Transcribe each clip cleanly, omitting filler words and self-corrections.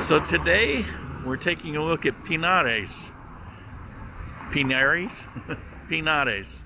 So today we're taking a look at Pinares. Pinares? Pinares.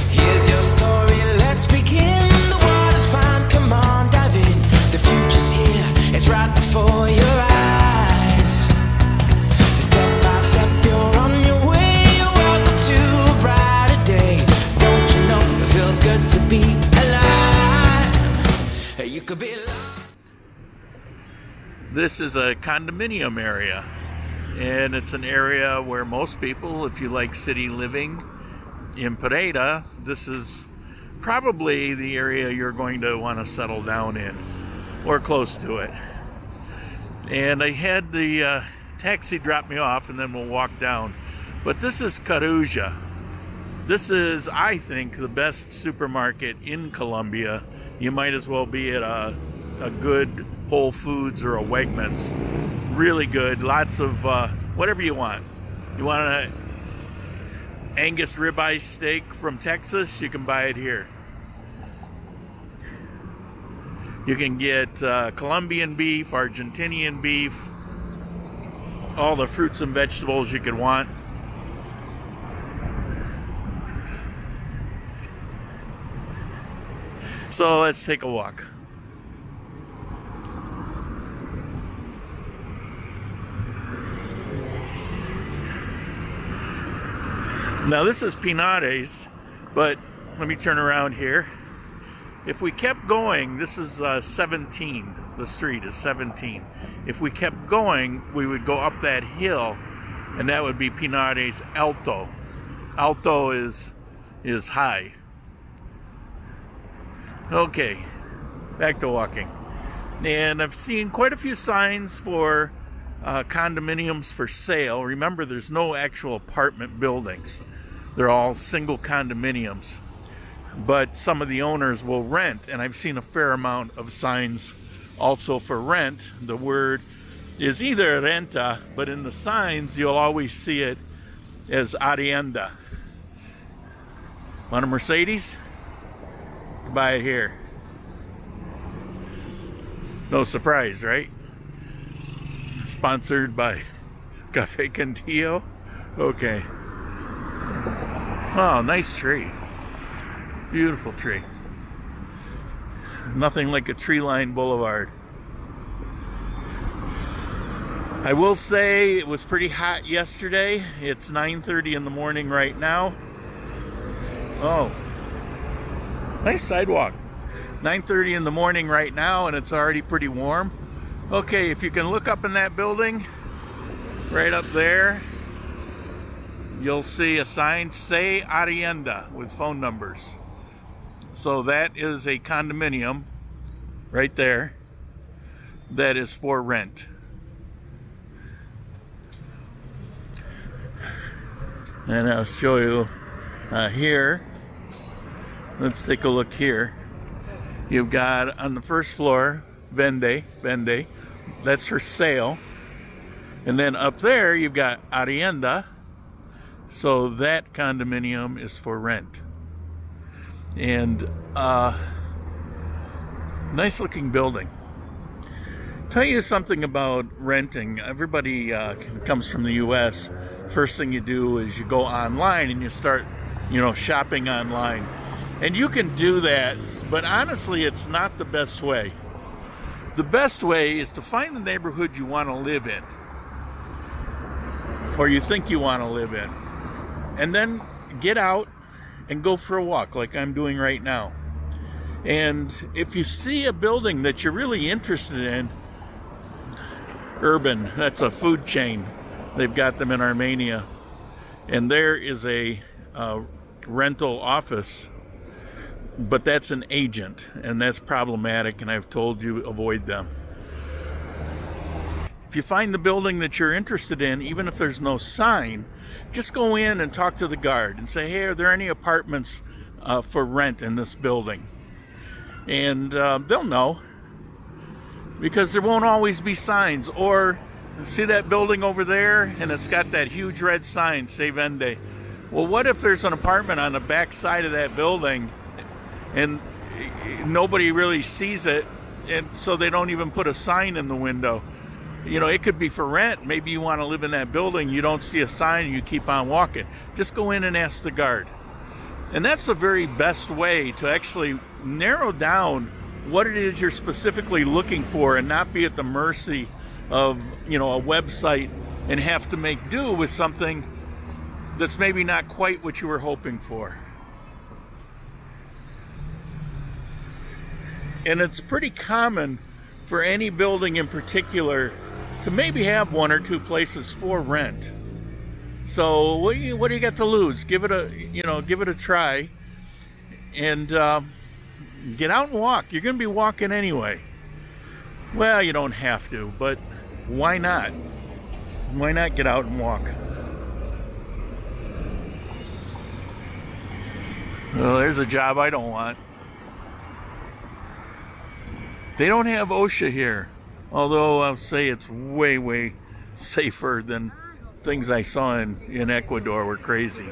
Here's your story, let's begin. The water's fine, come on, dive in. The future's here, it's right before your eyes. Step by step, you're on your way. Welcome to a brighter day. Don't you know it feels good to be alive? You could be alive. This is a condominium area, and it's an area where most people, if you like city living in Pereira, this is probably the area you're going to want to settle down in, or close to it. And I had the taxi drop me off, and then we'll walk down. But this is Caruja. This is, I think, the best supermarket in Colombia. You might as well be at a good Whole Foods or a Wegmans. Really good. Lots of whatever you want. You want an Angus ribeye steak from Texas? You can buy it here. You can get Colombian beef, Argentinian beef, all the fruits and vegetables you could want. So let's take a walk. Now this is Pinares, but let me turn around here. If we kept going, this is 17. The street is 17. If we kept going, we would go up that hill, and that would be Pinares Alto. Alto is high. Okay, back to walking. And I've seen quite a few signs for condominiums for sale. Remember, there's no actual apartment buildings. They're all single condominiums. But some of the owners will rent, and I've seen a fair amount of signs also for rent. The word is either renta, but in the signs you'll always see it as arrienda. Want a Mercedes? Buy it here. No surprise, right? Sponsored by Cafe Cantillo. Okay. Oh, nice tree. Beautiful tree. Nothing like a tree-lined boulevard. I will say it was pretty hot yesterday. It's 9:30 in the morning right now. Oh. Nice sidewalk. 9:30 in the morning right now, and it's already pretty warm. Okay, if you can look up in that building, right up there, you'll see a sign, say Arrienda, with phone numbers. So that is a condominium right there that is for rent. And I'll show you here. Let's take a look here. You've got on the first floor, vende, that's for sale. And then up there, you've got arrienda. So that condominium is for rent. And nice looking building. Tell you something about renting. Everybody comes from the US. First thing you do is you go online and you start, shopping online. And you can do that, but honestly, it's not the best way. The best way is to find the neighborhood you want to live in, or you think you want to live in, and then get out and go for a walk like I'm doing right now. And if you see a building that you're really interested in, Urban, that's a food chain. They've got them in Armenia. And there is a rental office, but that's an agent, and that's problematic, and I've told you avoid them. If you find the building that you're interested in, even if there's no sign, just go in and talk to the guard and say, hey, are there any apartments for rent in this building? And they'll know, because there won't always be signs. Or see that building over there, and it's got that huge red sign, say vende. Well, what if there's an apartment on the back side of that building, and nobody really sees it, and so they don't even put a sign in the window. You know, it could be for rent. Maybe you want to live in that building, you don't see a sign, and you keep on walking. Just go in and ask the guard. And that's the very best way to actually narrow down what it is you're specifically looking for, and not be at the mercy of, you know, a website and have to make do with something that's maybe not quite what you were hoping for. And it's pretty common for any building in particular to maybe have one or two places for rent. So what do you got to lose? Give it a try, and get out and walk. You're going to be walking anyway. Well, you don't have to, but why not? Why not get out and walk? Well, there's a job I don't want. They don't have OSHA here, although I'll say it's way, way safer than things I saw in Ecuador were crazy.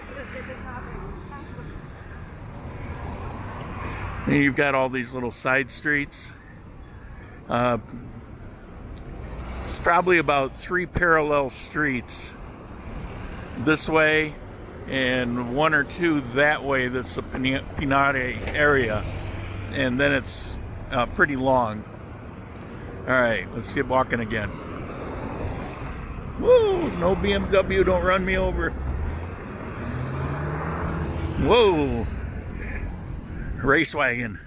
And you've got all these little side streets. It's probably about 3 parallel streets this way and 1 or 2 that way. That's the Pinares area, and then it's pretty long. All right, let's get walking again. Whoa, no BMW, don't run me over. Whoa, race wagon.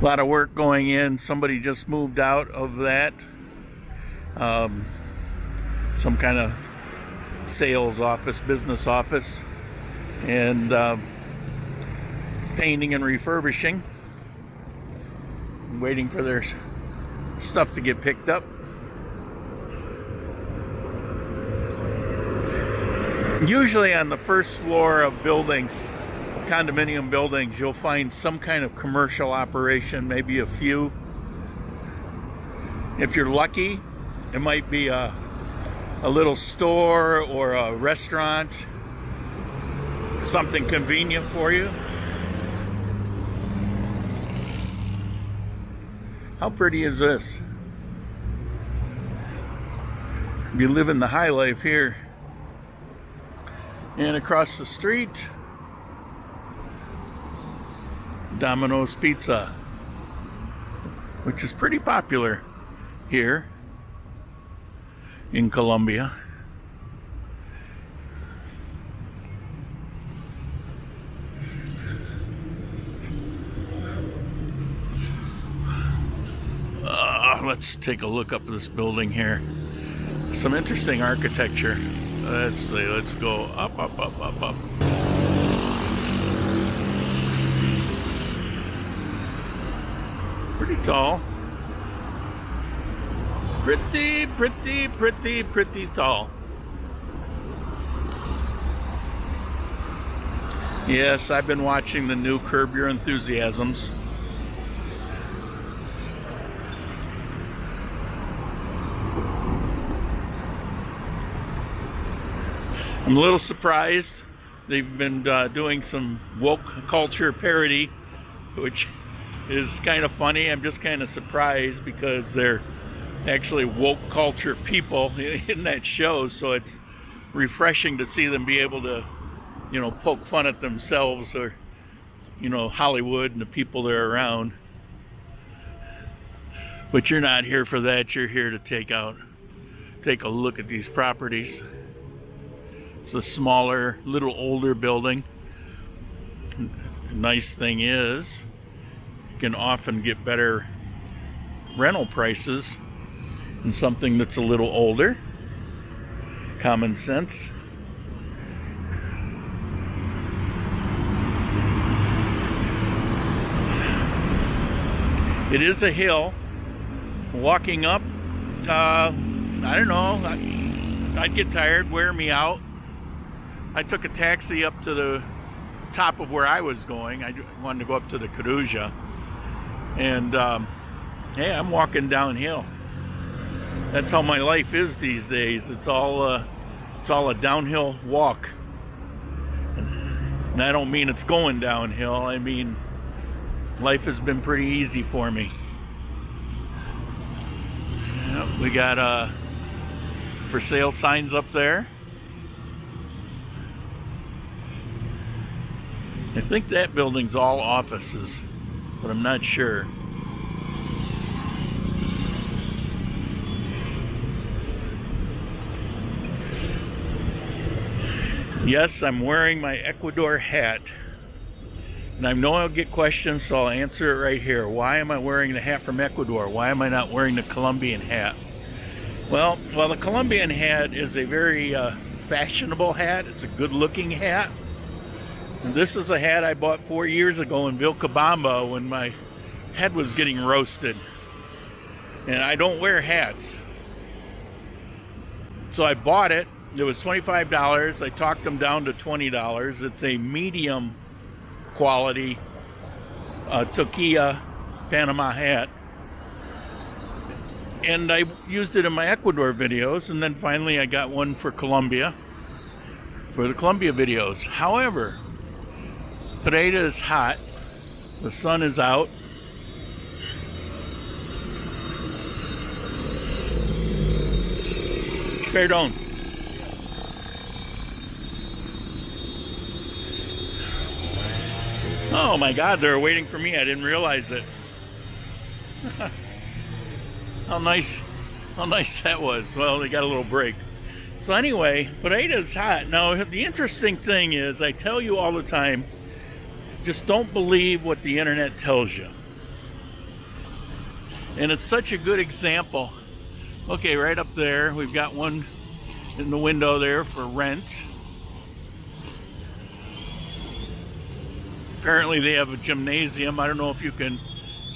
A lot of work going in. Somebody just moved out of that. Some kind of sales office, business office, and painting and refurbishing. Waiting for their stuff to get picked up. Usually on the first floor of buildings, condominium buildings, you'll find some kind of commercial operation, maybe a few. If you're lucky, it might be a little store or a restaurant, something convenient for you. How pretty is this? You live in the high life here. And across the street, Domino's Pizza, which is pretty popular here in Colombia. Let's take a look up at this building here. Some interesting architecture. Let's see, let's go up, up, up, up, up. Pretty tall. Pretty, pretty, pretty, pretty tall. Yes, I've been watching the new Curb Your Enthusiasms. I'm a little surprised. They've been doing some woke culture parody, which is kind of funny. I'm just kind of surprised because they're actually woke culture people in that show, so it's refreshing to see them be able to, you know, poke fun at themselves or, you know, Hollywood and the people they're around. But you're not here for that. You're here to take a look at these properties. It's a smaller, little older building. The nice thing is, you can often get better rental prices in something that's a little older. Common sense. It is a hill. Walking up, I don't know, I'd get tired, wear me out. I took a taxi up to the top of where I was going. I wanted to go up to the Caruja. And hey, I'm walking downhill. That's how my life is these days. It's all a downhill walk. And I don't mean it's going downhill. I mean Life has been pretty easy for me. Yep, we got for sale signs up there. I think that building's all offices, but I'm not sure. Yes, I'm wearing my Ecuador hat. And I know I'll get questions, so I'll answer it right here. Why am I wearing the hat from Ecuador? Why am I not wearing the Colombian hat? Well, the Colombian hat is a very fashionable hat. It's a good-looking hat. And this is a hat I bought 4 years ago in Vilcabamba when my head was getting roasted. And I don't wear hats. So I bought it. It was $25. I talked them down to $20. It's a medium quality Toquilla Panama hat. And I used it in my Ecuador videos, and then finally I got one for Colombia, for the Colombia videos. However, Pereira is hot. The sun is out. Perdón. Oh my God, they're waiting for me. I didn't realize it. How nice that was. Well, they got a little break. So anyway, Pereira's hot. Now, the interesting thing is, I tell you all the time, just don't believe what the internet tells you. And it's such a good example. Okay, right up there, we've got one in the window there for rent. Apparently they have a gymnasium. I don't know if you can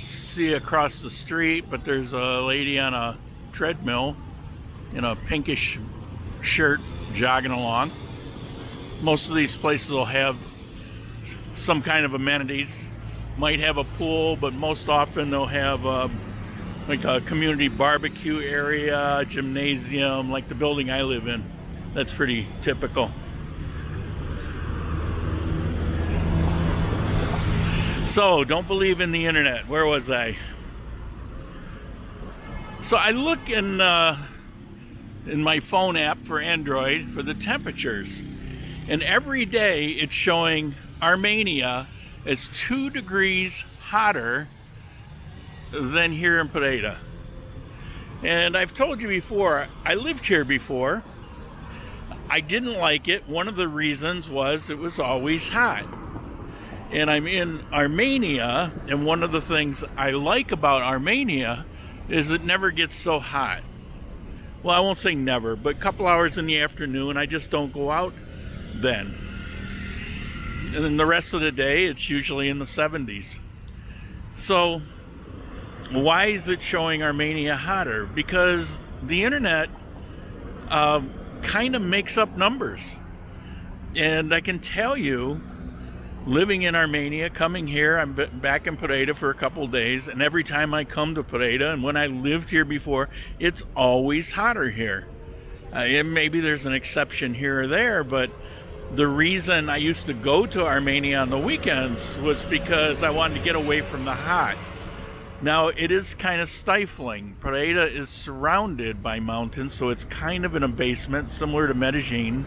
see across the street, but there's a lady on a treadmill in a pinkish shirt jogging along. Most of these places will have some kind of amenities. Might have a pool, but most often they'll have like a community barbecue area, gymnasium, like the building I live in. That's pretty typical. So, don't believe in the internet. Where was I? So I look in my phone app for Android for the temperatures. And every day it's showing Armenia is 2 degrees hotter than here in Pereira. And I've told you before, I lived here before. I didn't like it. One of the reasons was it was always hot. And I'm in Armenia, and one of the things I like about Armenia is it never gets so hot. Well, I won't say never, but a couple hours in the afternoon, I just don't go out then. And then the rest of the day, it's usually in the 70s. So, why is it showing Armenia hotter? Because the internet kind of makes up numbers. And I can tell you, living in Armenia, coming here, I'm back in Pereira for a couple days, and every time I come to Pereira, and when I lived here before, it's always hotter here. And maybe there's an exception here or there, but the reason I used to go to Armenia on the weekends was because I wanted to get away from the hot. Now, it is kind of stifling. Pereira is surrounded by mountains, so it's kind of in a basement, similar to Medellin,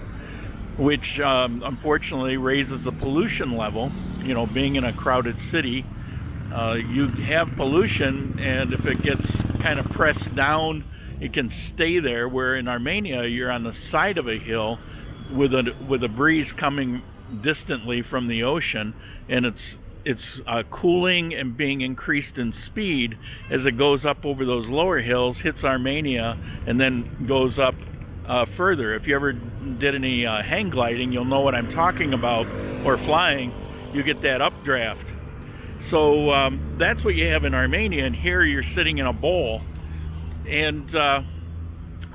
which unfortunately raises the pollution level. You know, being in a crowded city, you have pollution, and if it gets kind of pressed down, it can stay there, where in Armenia, you're on the side of a hill with a breeze coming distantly from the ocean, and it's cooling and being increased in speed as it goes up over those lower hills, hits Armenia, and then goes up further. If you ever did any hang gliding, you'll know what I'm talking about, or flying, you get that updraft. So that's what you have in Armenia, and here you're sitting in a bowl. And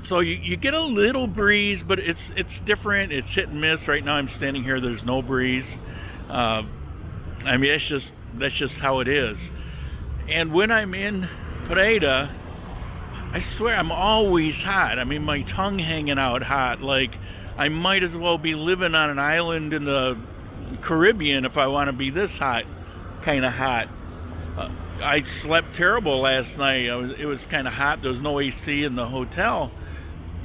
so you get a little breeze, but it's different. It's hit and miss. Right now I'm standing here, there's no breeze. I mean, that's just how it is. And when I'm in Pereira, I swear I'm always hot. I mean, my tongue hanging out hot. Like, I might as well be living on an island in the Caribbean if I want to be this hot, kind of hot. I slept terrible last night. It was kind of hot. There was no AC in the hotel.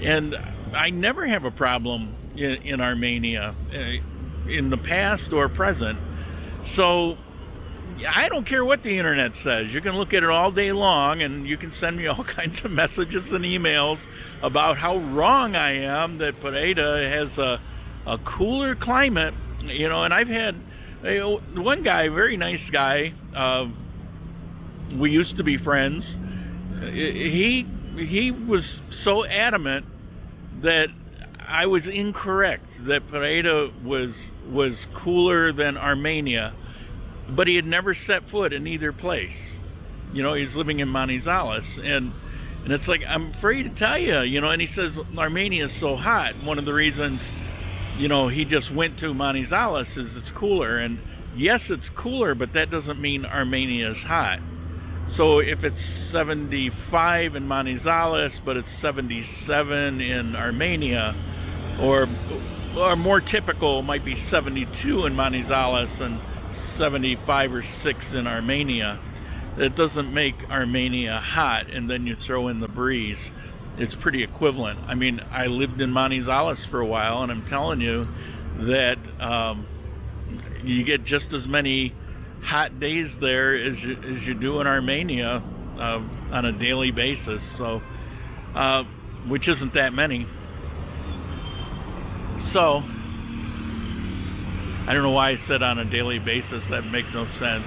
And I never have a problem in Armenia, in the past or present. So I don't care what the internet says. You can look at it all day long, and you can send me all kinds of messages and emails about how wrong I am that Pereira has a cooler climate. You know, and I've had one guy, very nice guy, we used to be friends. He was so adamant that I was incorrect, that Pereira was cooler than Armenia, but he had never set foot in either place. You know, he's living in Manizales, and it's like, I'm afraid to tell you, you know, and he says Armenia is so hot. One of the reasons, you know, he just went to Manizales is it's cooler, and yes, it's cooler, but that doesn't mean Armenia is hot. So if it's 75 in Manizales, but it's 77 in Armenia, or more typical might be 72 in Manizales and 75 or 6 in Armenia. It doesn't make Armenia hot, and then you throw in the breeze. It's pretty equivalent. I mean, I lived in Manizales for a while, and I'm telling you that you get just as many hot days there as you do in Armenia on a daily basis. So, which isn't that many. So, I don't know why I said on a daily basis. That makes no sense.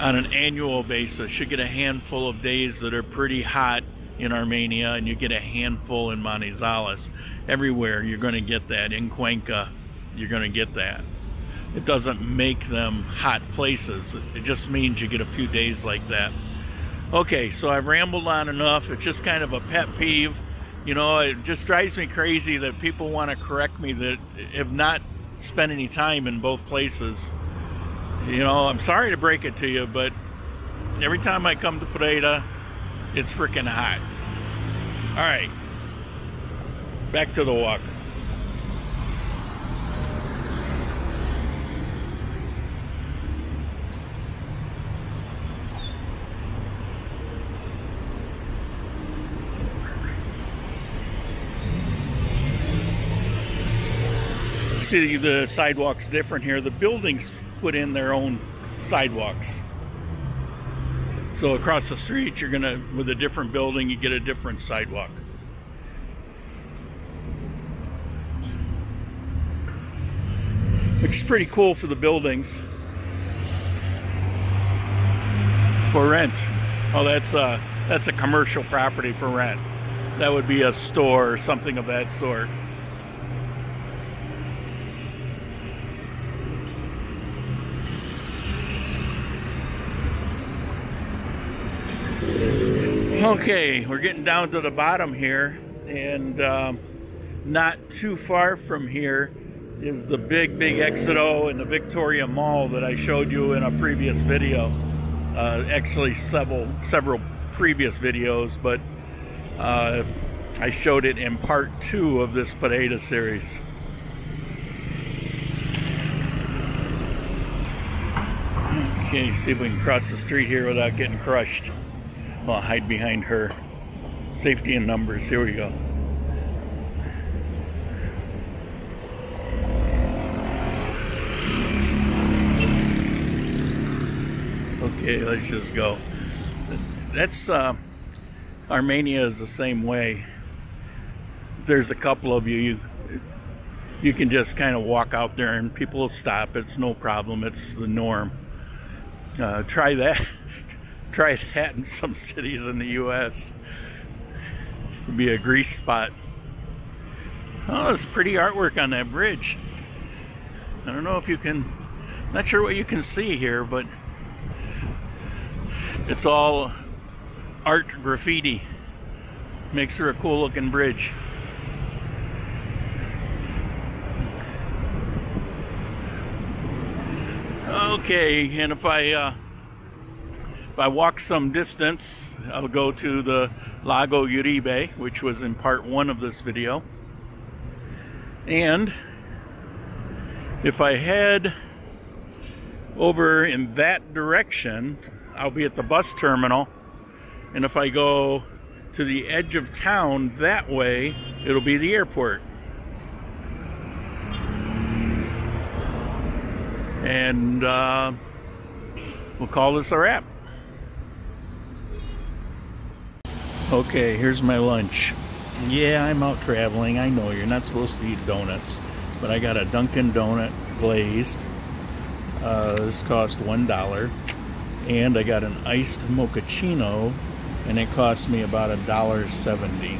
On an annual basis, you get a handful of days that are pretty hot in Armenia, and you get a handful in Manizales. Everywhere you're going to get that. In Cuenca, you're going to get that. It doesn't make them hot places. It just means you get a few days like that. Okay, so I've rambled on enough. It's just kind of a pet peeve. You know, it just drives me crazy that people want to correct me that have not spent any time in both places. You know, I'm sorry to break it to you, but every time I come to Pereira, it's freaking hot. All right, back to the walk. See, the sidewalk's different here. The buildings put in their own sidewalks. So across the street, you're gonna, with a different building, you get a different sidewalk. Which is pretty cool for the buildings. For rent. Oh, that's a commercial property for rent. That would be a store or something of that sort. Okay, we're getting down to the bottom here, and not too far from here is the big Exito and the Victoria Mall that I showed you in a previous video. Actually, several previous videos, but I showed it in part 2 of this Pereira series. Okay, see if we can cross the street here without getting crushed. I'll hide behind her. Safety in numbers. Here we go. Okay, let's just go. That's Armenia is the same way. There's a couple of you can just kind of walk out there and people will stop. It's no problem. It's the norm. Try that. Try that in some cities in the U.S. It'd be a grease spot. Oh, it's pretty artwork on that bridge. I don't know if you can, not sure what you can see here, but it's all art graffiti. Makes for a cool looking bridge. Okay, and if I walk some distance, I'll go to the Lago Uribe, which was in part 1 of this video. And if I head over in that direction, I'll be at the bus terminal. And if I go to the edge of town that way, it'll be the airport. And we'll call this a wrap. Okay, here's my lunch. Yeah, I'm out traveling. I know you're not supposed to eat donuts, but I got a Dunkin' Donut glazed. This cost $1. And I got an iced mochaccino, and it cost me about $1.70.